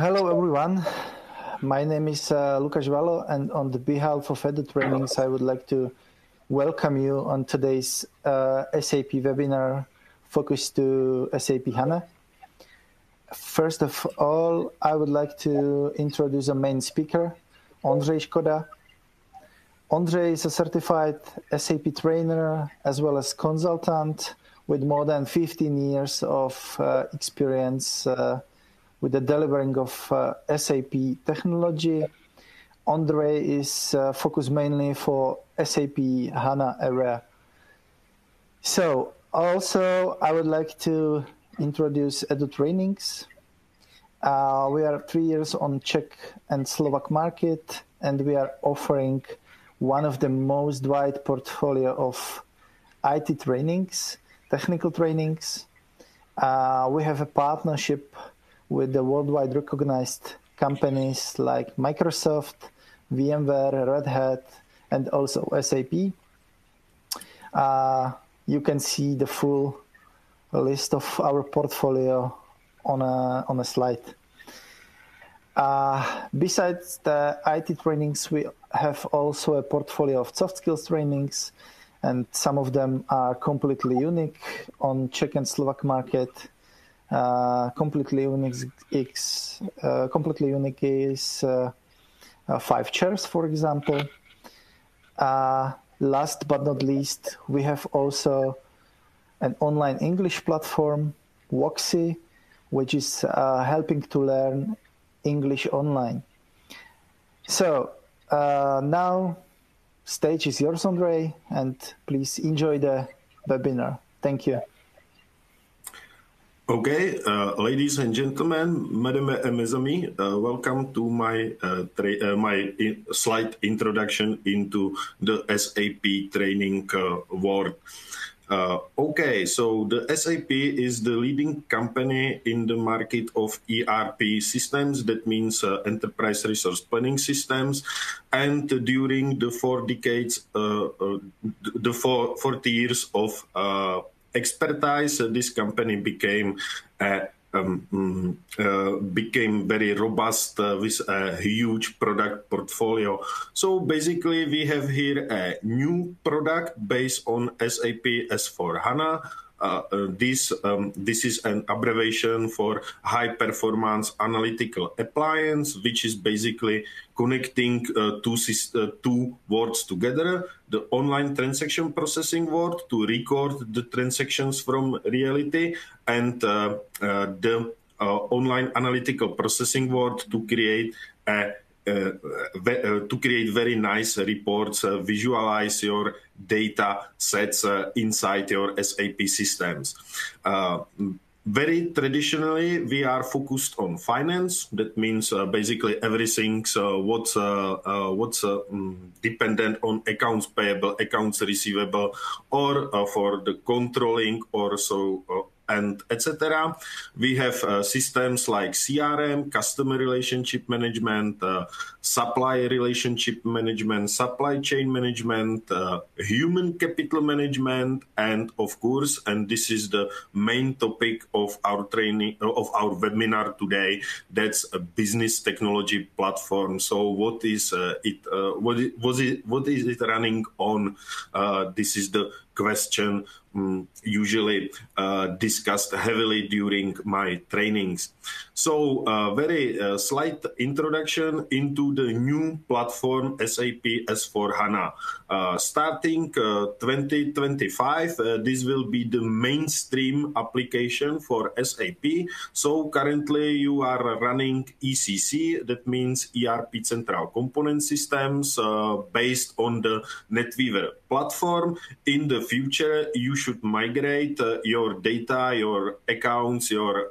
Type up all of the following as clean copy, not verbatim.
Hello everyone. My name is Lukáš Valo, and on the behalf of EduTrainings, I would like to welcome you on today's SAP webinar focused to SAP HANA. First of all, I would like to introduce a main speaker, Ondřej Škoda. Ondřej is a certified SAP trainer as well as consultant with more than 15 years of experience with the delivering of SAP technology. Ondřej is focused mainly for SAP HANA area. So also I would like to introduce EduTrainings. We are 3 years on Czech and Slovak market, and we are offering one of the most wide portfolio of IT trainings, technical trainings. We have a partnership with the worldwide recognized companies like Microsoft, VMware, Red Hat, and also SAP. You can see the full list of our portfolio on a slide. Besides the IT trainings, we have also a portfolio of soft skills trainings, and some of them are completely unique on Czech and Slovak market. Completely unique is 5 chairs, for example. Last but not least, we have also an online English platform, Voxy, which is helping to learn English online. So now, stage is yours, Ondřej, and please enjoy the webinar. Thank you. Okay, ladies and gentlemen, madame et mes amis, welcome to my slight introduction into the SAP training world. Okay, so the SAP is the leading company in the market of ERP systems. That means enterprise resource planning systems. And during the 40 years of expertise, this company became very robust with a huge product portfolio. So basically, we have here a new product based on SAP S/4HANA. This is an abbreviation for high performance analytical appliance, which is basically connecting two worlds together, the online transaction processing world to record the transactions from reality, and the online analytical processing world to create very nice reports, visualize your data sets inside your SAP systems. Very traditionally, we are focused on finance. That means basically everything what's dependent on accounts payable, accounts receivable, or for the controlling or so. And etc. We have systems like CRM, customer relationship management, supply relationship management, supply chain management, human capital management, and of course, and this is the main topic of our training of our webinar today, that's a business technology platform. So what is it? What is it running on? This is the question usually discussed heavily during my trainings. So very slight introduction into the new platform SAP S/4HANA. Starting 2025, this will be the mainstream application for SAP. So currently you are running ECC, that means ERP Central Component Systems, based on the NetWeaver platform. In the future, you should migrate your data, your accounts, your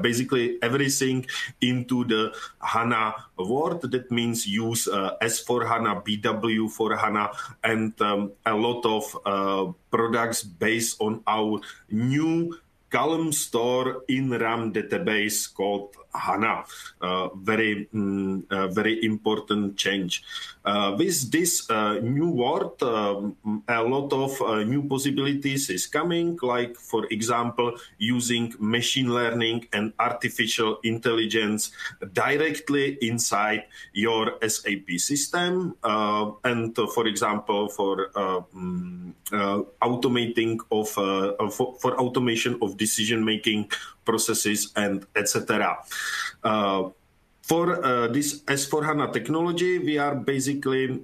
basically everything into the HANA world. That means use S/4HANA, BW for HANA, and a lot of products based on our new column store in RAM database called HANA. Very important change. With this new word, a lot of new possibilities is coming, like, for example, using machine learning and artificial intelligence directly inside your SAP system. And for example, for automating of for automation of decision-making processes and etc. For this S4HANA technology, we are basically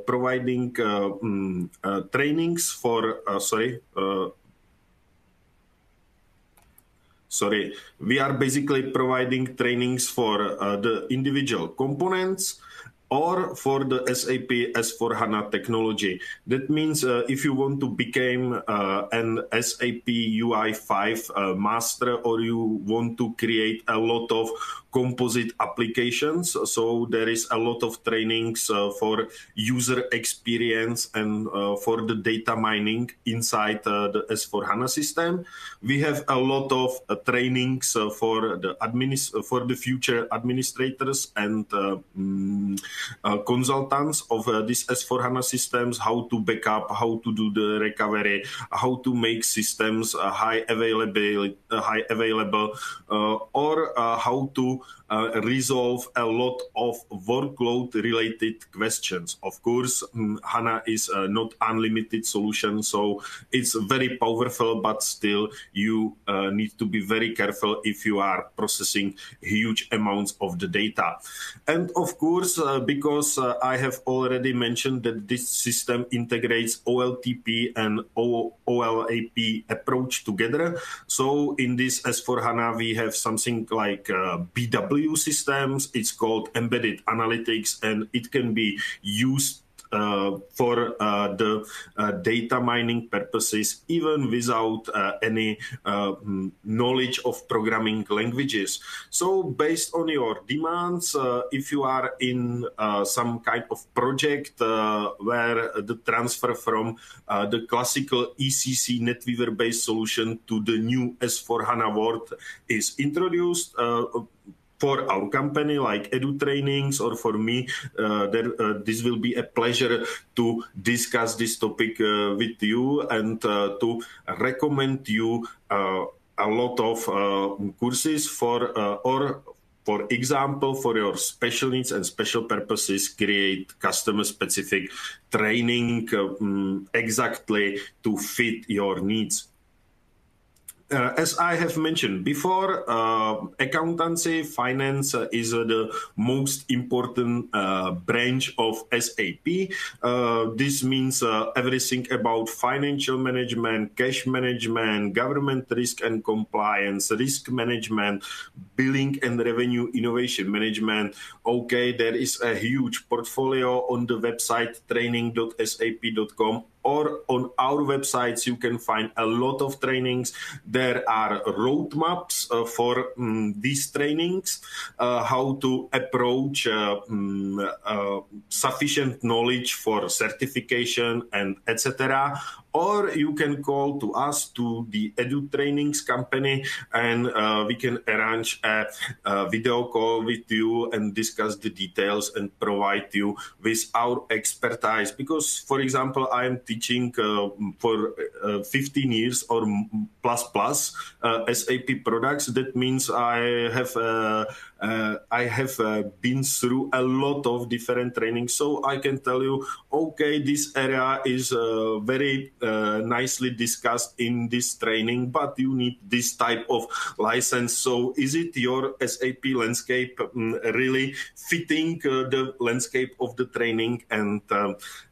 providing trainings for, we are basically providing trainings for the individual components or for the SAP S4HANA technology. That means if you want to become an SAP UI5 master, or you want to create a lot of composite applications, so there is a lot of trainings for user experience and for the data mining inside the S4HANA system. We have a lot of trainings for the future administrators and consultants of these S4HANA systems, how to backup, how to do the recovery, how to make systems high available, or how to resolve a lot of workload-related questions. Of course, HANA is not unlimited solution, so it's very powerful, but still you need to be very careful if you are processing huge amounts of the data. And of course, because I have already mentioned that this system integrates OLTP and OLAP approach together, so in this S4HANA we have something like BW systems. It's called embedded analytics, and it can be used for the data mining purposes, even without any knowledge of programming languages. So based on your demands, if you are in some kind of project where the transfer from the classical ECC NetWeaver-based solution to the new S4HANA world is introduced, for our company, like Edu Trainings, or for me, this will be a pleasure to discuss this topic with you and to recommend you a lot of courses for, or for example, for your special needs and special purposes, create customer-specific training exactly to fit your needs. As I have mentioned before, accountancy, finance is the most important branch of SAP. This means everything about financial management, cash management, government risk and compliance, risk management, billing and revenue innovation management. Okay, there is a huge portfolio on the website training.sap.com. Or on our websites, you can find a lot of trainings. There are roadmaps for these trainings, how to approach sufficient knowledge for certification and etc. Or you can call to us, to the Edu Trainings company, and we can arrange a video call with you and discuss the details and provide you with our expertise. Because, for example, I am teaching for 15 years or plus SAP products. That means I have been through a lot of different trainings, so I can tell you, okay, this area is very nicely discussed in this training, but you need this type of license. So is it your SAP landscape really fitting the landscape of the training and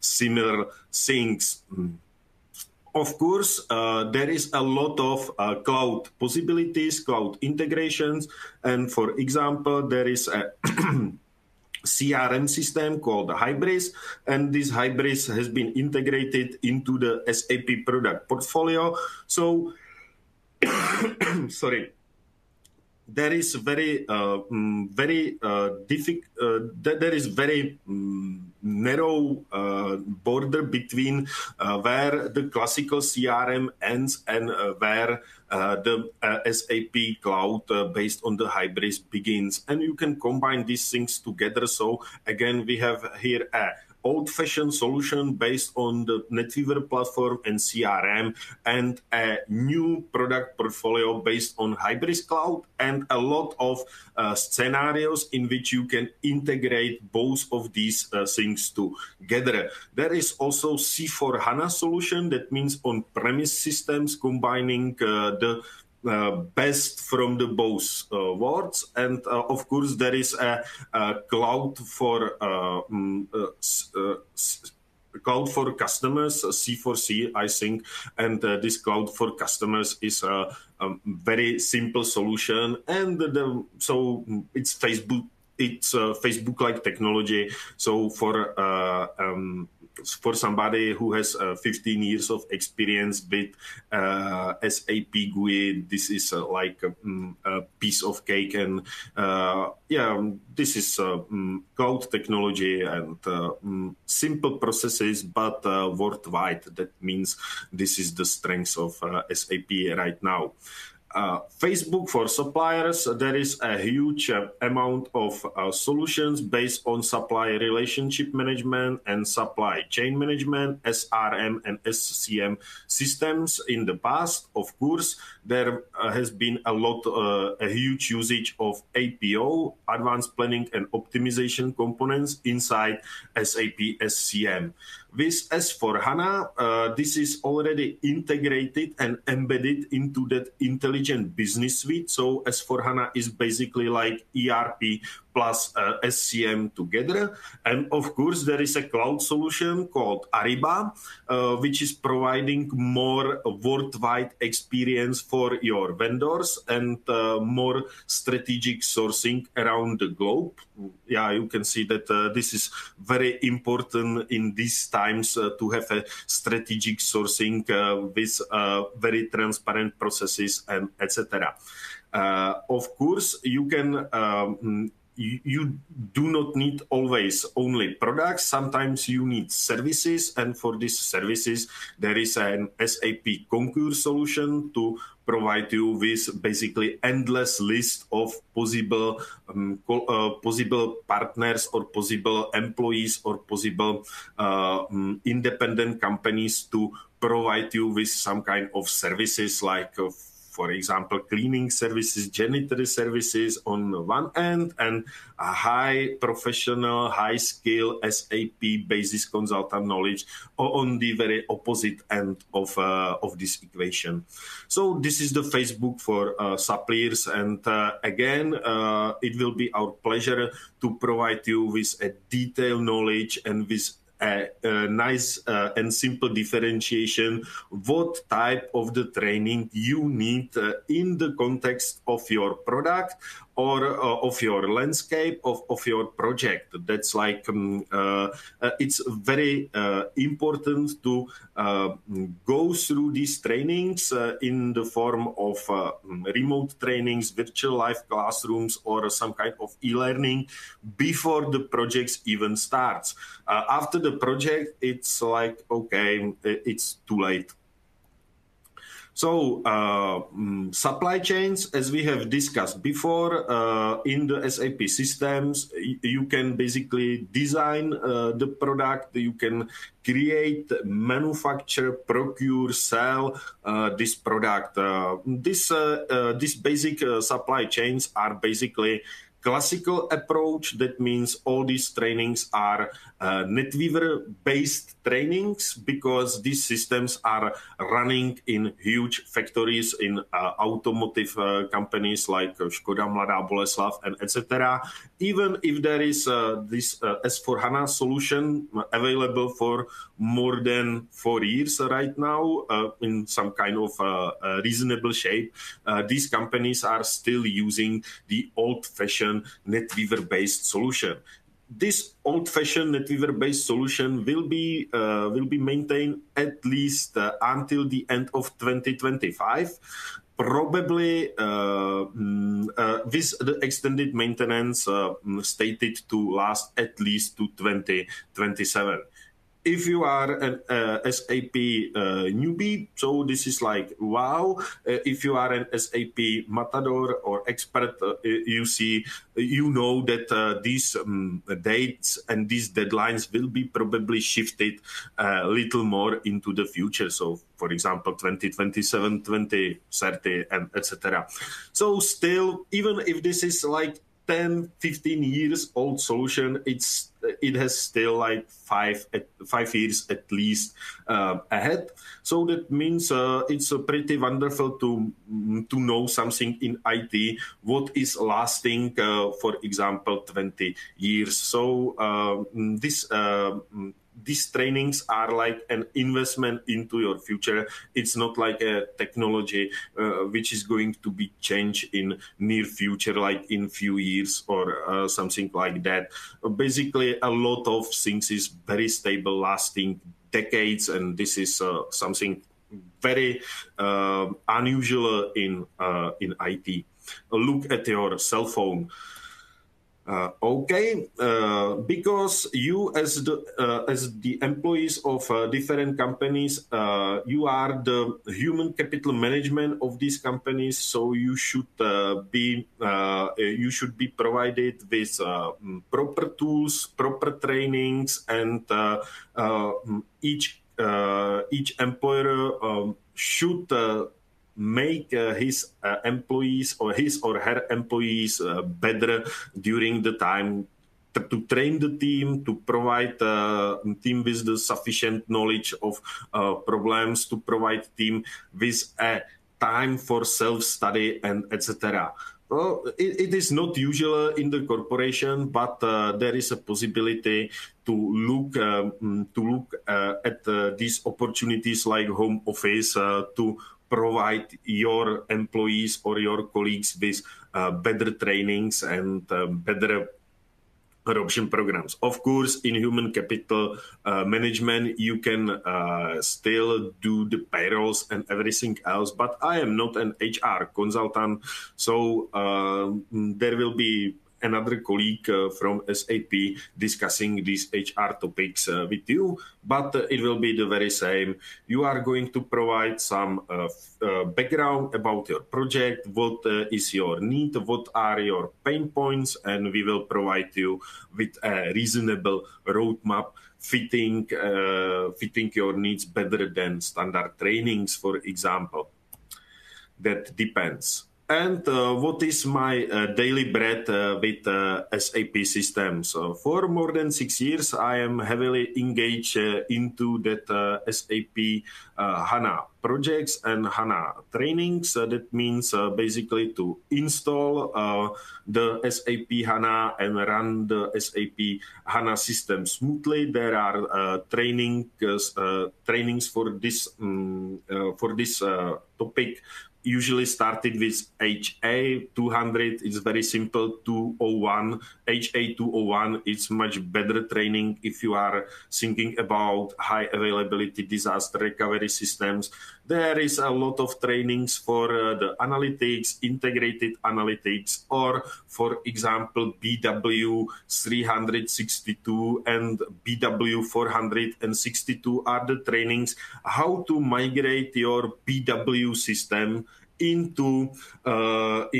similar things? Of course, there is a lot of cloud possibilities, cloud integrations. And for example, there is a CRM system called Hybris, and this Hybris has been integrated into the SAP product portfolio. So, sorry. there is very narrow border between where the classical CRM ends and where the SAP cloud based on the Hybris begins, and you can combine these things together. So again, we have here a old-fashioned solution based on the NetWeaver platform and CRM, and a new product portfolio based on Hybris Cloud, and a lot of scenarios in which you can integrate both of these things together. There is also C4HANA solution, that means on-premise systems combining the best from the both worlds, and of course there is a cloud for cloud for customers, C4C, I think, and this cloud for customers is a very simple solution, and so it's Facebook. It's Facebook-like technology. So for somebody who has 15 years of experience with SAP GUI, this is like a piece of cake. And yeah, this is cloud technology and simple processes, but worldwide. That means this is the strength of SAP right now. Facebook for suppliers, there is a huge amount of solutions based on supplier relationship management and supply chain management, SRM and SCM systems. In the past, of course, there has been a huge usage of APO, advanced planning and optimization components inside SAP SCM. With S4HANA, this is already integrated and embedded into that intelligent business suite. So S4HANA is basically like ERP plus SCM together. And of course, there is a cloud solution called Ariba, which is providing more worldwide experience for your vendors and more strategic sourcing around the globe. Yeah, you can see that this is very important in these times to have a strategic sourcing with very transparent processes and etc. Of course, you can you do not need always only products. Sometimes you need services, and for these services, there is an SAP Concur solution to provide you with basically endless list of possible possible partners or possible employees or possible independent companies to provide you with some kind of services like for example, cleaning services, janitor services on one end, and a high professional, high skill SAP basis consultant knowledge on the very opposite end of this equation. So this is the Facebook for suppliers, and again, it will be our pleasure to provide you with a detailed knowledge and with a nice and simple differentiation what type of the training you need in the context of your product or of your landscape of your project. That's like it's very important to go through these trainings in the form of remote trainings, virtual live classrooms, or some kind of e-learning before the projects even starts. After the project, it's like, okay, it's too late. So supply chains, as we have discussed before, in the SAP systems, you can basically design the product, you can create, manufacture, procure, sell this product. These basic supply chains are basically classical approach. That means all these trainings are NetWeaver-based trainings because these systems are running in huge factories in automotive companies like Škoda, Mladá Boleslav, and etc. Even if there is this S4HANA solution available for more than 4 years right now in some kind of reasonable shape, these companies are still using the old-fashioned NetWeaver-based solution. this old-fashioned NetWeaver-based solution will be maintained at least until the end of 2025. Probably with the extended maintenance stated to last at least to 2027. If you are an SAP newbie, so this is like, wow. If you are an SAP matador or expert, you know that these dates and these deadlines will be probably shifted a little more into the future. So, for example, 2027, 2030, and etc. So still, even if this is like 10, 15 years old solution, it has still like 5 years at least ahead. So that means it's pretty wonderful to know something in IT what is lasting, for example, 20 years. So these trainings are like an investment into your future. It's not like a technology which is going to be changed in near future, like in few years or something like that. Basically, a lot of things is very stable, lasting decades, and this is something very unusual in IT. Look at your cell phone. Because you as the employees of different companies, you are the human capital management of these companies. So you should be provided with proper tools, proper trainings, and each employer should make his employees or his or her employees better during the time, to train the team, to provide team with the sufficient knowledge of problems, to provide team with a time for self-study, and etc. Well, it is not usual in the corporation, but there is a possibility to look at these opportunities like home office to provide your employees or your colleagues with better trainings and better adoption programs. Of course, in human capital management, you can still do the payrolls and everything else, but I am not an HR consultant, so there will be another colleague from SAP discussing these HR topics with you, but it will be the very same. You are going to provide some background about your project, what is your need, what are your pain points, and we will provide you with a reasonable roadmap fitting your needs better than standard trainings, for example. That depends. And what is my daily bread with SAP systems? For more than 6 years, I am heavily engaged into that SAP HANA projects and HANA trainings. That means basically to install the SAP HANA and run the SAP HANA system smoothly. There are trainings for this topic. Usually started with HA 200. It's very simple. 201. HA 201 is much better training if you are thinking about high availability disaster recovery systems. There is a lot of trainings for the analytics, integrated analytics, or for example, BW 362 and BW 462 are the trainings how to migrate your BW system into the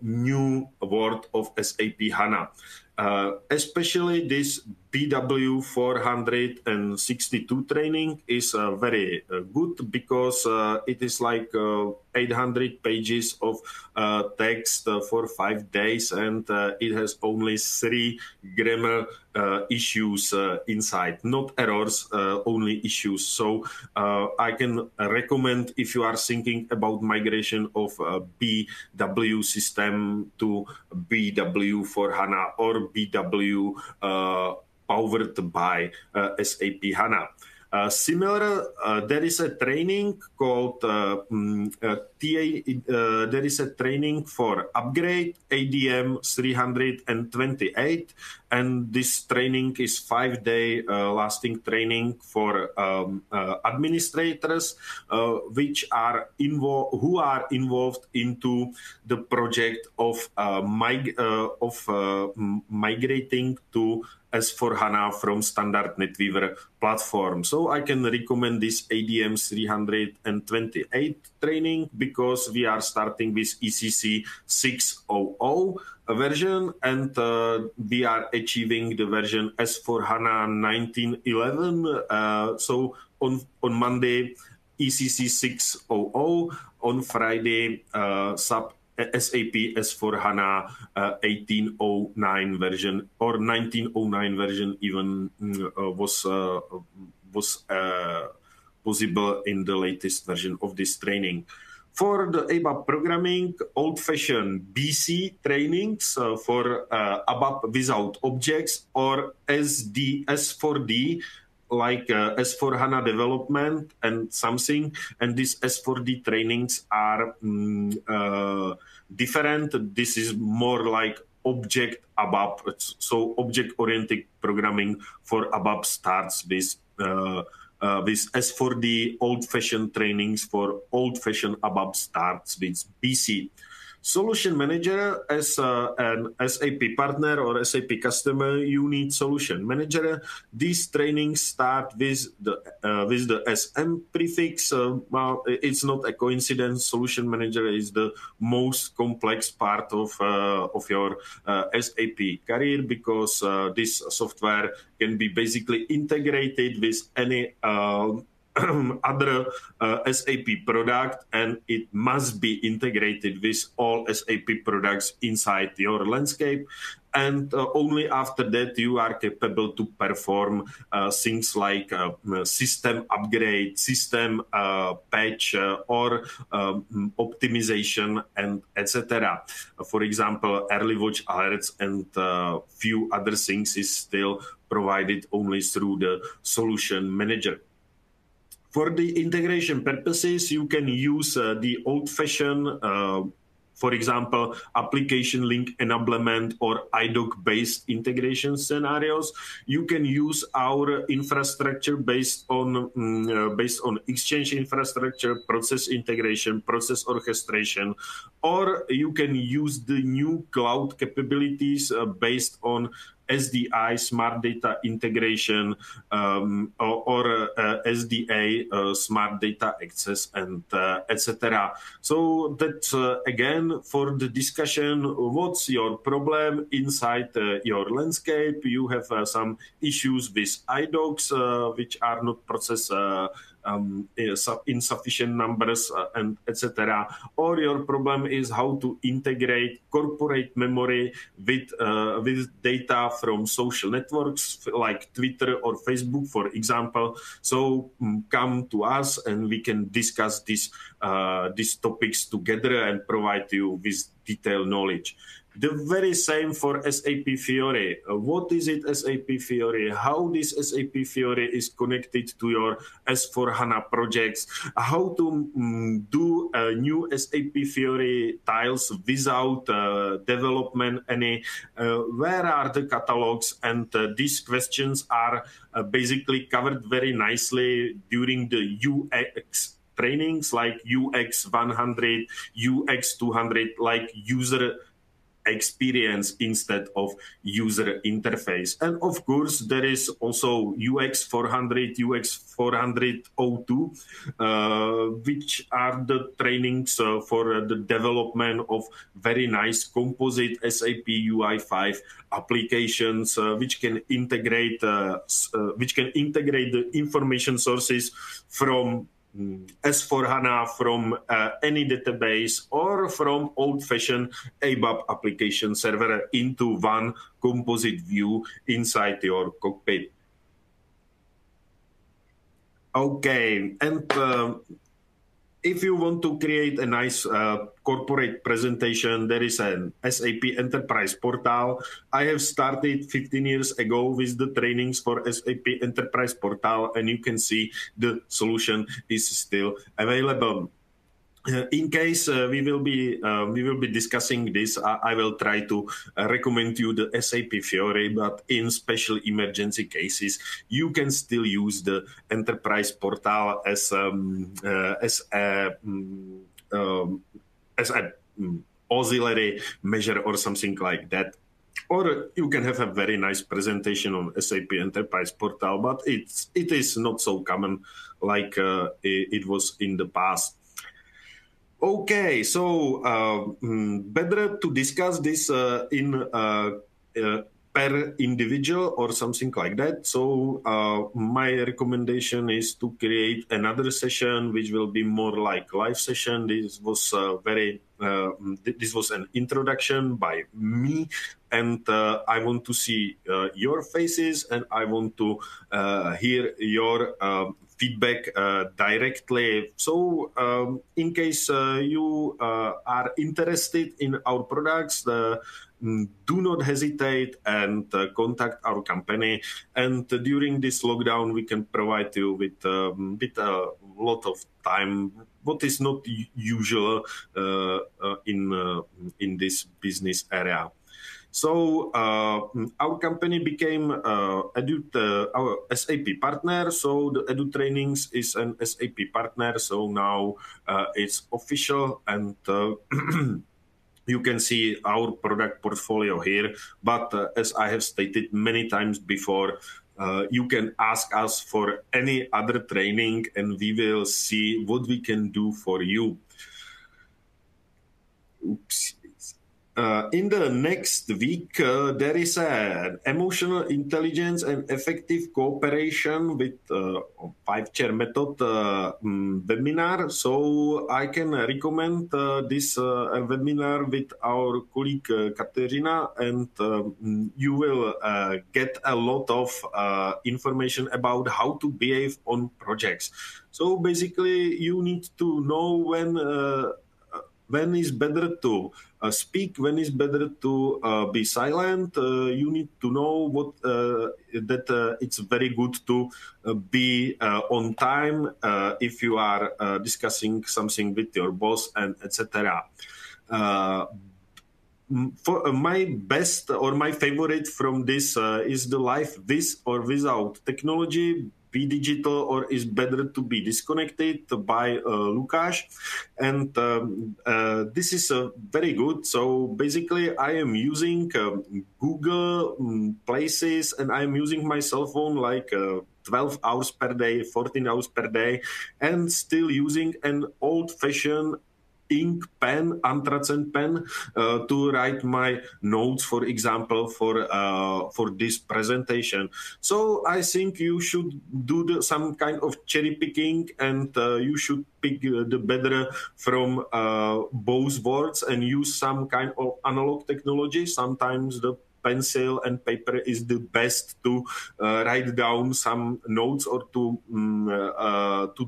new world of SAP HANA. Especially this BW 462 training is very good because it is like 800 pages of text for 5 days, and it has only 3 grammar issues inside, not errors, only issues. So I can recommend, if you are thinking about migration of BW system to BW for HANA or BW powered by SAP HANA. Similar, there is a training called TA. There is a training for upgrade ADM 328, and this training is 5-day lasting training for administrators, who are involved into the project of migrating to S/4HANA from standard NetWeaver platform. So I can recommend this ADM 328 training because we are starting with ECC 6.0 version, and we are achieving the version S/4HANA 19.11. So on Monday, ECC 6.0, on Friday, SAP S/4HANA 18.09 version or 19.09 version even was possible in the latest version of this training. For the ABAP programming, old-fashioned BC trainings for ABAP without objects or S4D, like S/4HANA development and something, and these S4D trainings are different. This is more like object ABAP, so object-oriented programming for ABAP starts with S4D. Old-fashioned trainings for old-fashioned ABAP starts with BC. Solution Manager, as an SAP partner or SAP customer, you need Solution Manager. These trainings start with the SM prefix. Well, it's not a coincidence. Solution Manager is the most complex part of your SAP career, because this software can be basically integrated with any other SAP product, and it must be integrated with all SAP products inside your landscape. And only after that you are capable to perform things like system upgrade, system patch, or optimization, and etc. For example, early watch alerts and few other things is still provided only through the Solution Manager. For the integration purposes, you can use the old-fashioned, for example, application link enablement or IDOC-based integration scenarios. You can use our infrastructure based on Exchange infrastructure, process integration, process orchestration, or you can use the new cloud capabilities based on SDI, Smart Data Integration, or SDA, Smart Data Access, and etc. So that's again for the discussion. What's your problem inside your landscape? You have some issues with IDOCs, which are not processed in sufficient numbers, and etc. Or your problem is how to integrate corporate memory with data from social networks like Twitter or Facebook, for example. So come to us and we can discuss these topics together and provide you with detailed knowledge. The very same for SAP Fiori. What is it, SAP Fiori? How this SAP Fiori is connected to your S/4HANA projects? How to do new SAP Fiori tiles without development any? Where are the catalogs? And these questions are basically covered very nicely during the UX trainings, like UX 100, UX 200, like user experience instead of user interface. And of course, there is also UX 400, UX 402, which are the trainings for the development of very nice composite SAP UI5 applications, which can integrate the information sources from S/4HANA, from any database, or from old-fashioned ABAP application server into one composite view inside your cockpit. Okay, and if you want to create a nice corporate presentation, there is an SAP Enterprise Portal. I have started 15 years ago with the trainings for SAP Enterprise Portal, and you can see the solution is still available. In case we will be discussing this, I will try to recommend you the SAP Fiori, but in special emergency cases, you can still use the Enterprise Portal as a auxiliary measure or something like that. Or you can have a very nice presentation on SAP Enterprise Portal, but it is not so common like it was in the past. Okay, so better to discuss this in per individual or something like that. So my recommendation is to create another session, which will be more like live session. This was this was an introduction by me, and I want to see your faces, and I want to hear your feedback directly. So in case you are interested in our products, do not hesitate and contact our company. And during this lockdown, we can provide you with a lot of time, what is not usual in this business area. So our company became our SAP partner. So the Edu Trainings is an SAP partner. So now it's official, and you can see our product portfolio here. But as I have stated many times before, you can ask us for any other training, and we will see what we can do for you. Oops. In the next week, there is an emotional intelligence and effective cooperation with 5-chair method webinar. So I can recommend this webinar with our colleague Katerina, and you will get a lot of information about how to behave on projects. So basically, you need to know when is better to speak, when is better to be silent. You need to know that it's very good to be on time if you are discussing something with your boss, and etc. For my best or my favorite from this is the life with or without technology. Be digital or is better to be disconnected by Lukáš, and this is very good. So basically I am using Google Places, and I am using my cell phone like 12 hours per day, 14 hours per day, and still using an old-fashioned ink pen, Antracen pen, to write my notes, for example, for this presentation. So I think you should do some kind of cherry picking, and you should pick the better from both worlds and use some kind of analog technology. Sometimes the pencil and paper is the best to write down some notes or to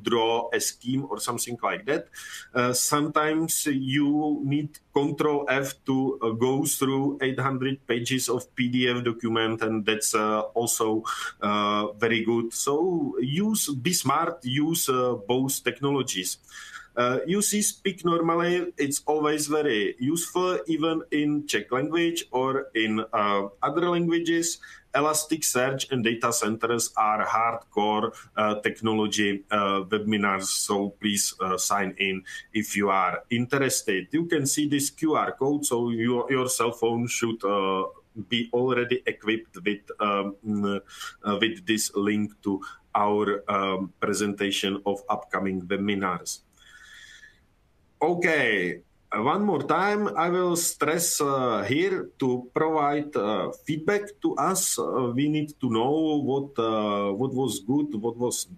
draw a scheme or something like that. Sometimes you need Control F to go through 800 pages of PDF document, and that's also very good. So be smart, use both technologies. You see, speak normally, it's always very useful, even in Czech language or in other languages. Elasticsearch and data centers are hardcore technology webinars, so please sign in if you are interested. You can see this QR code, so your cell phone should be already equipped with this link to our presentation of upcoming webinars. Okay, one more time, I will stress here to provide feedback to us. We need to know what was good, what was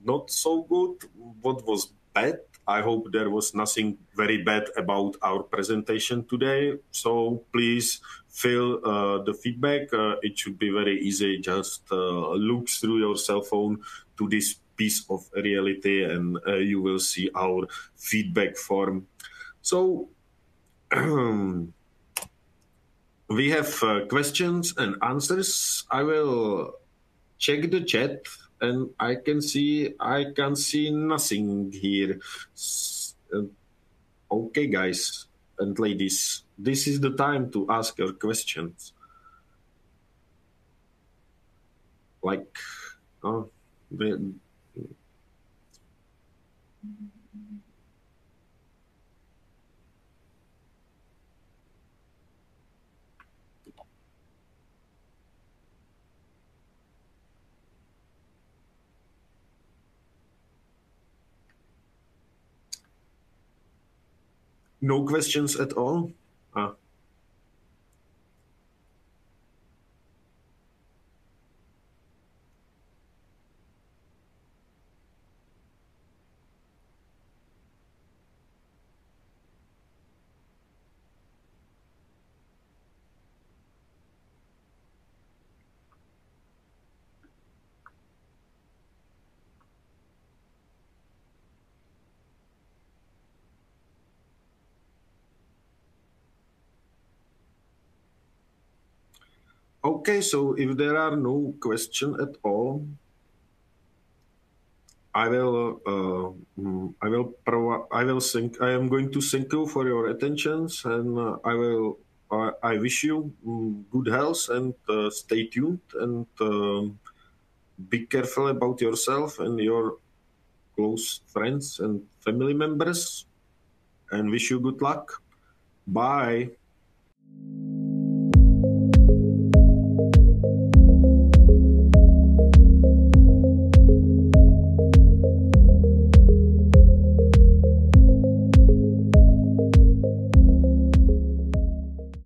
not so good, what was bad. I hope there was nothing very bad about our presentation today. So please fill the feedback. It should be very easy. Just look through your cell phone to this piece of reality, and you will see our feedback form. So we have questions and answers. I will check the chat, and I can see nothing here. Okay, guys and ladies, this is the time to ask your questions. Like, oh, no questions at all? Okay, so if there are no questions at all, I am going to thank you for your attentions, and I wish you good health, and stay tuned, and be careful about yourself and your close friends and family members, and wish you good luck. Bye.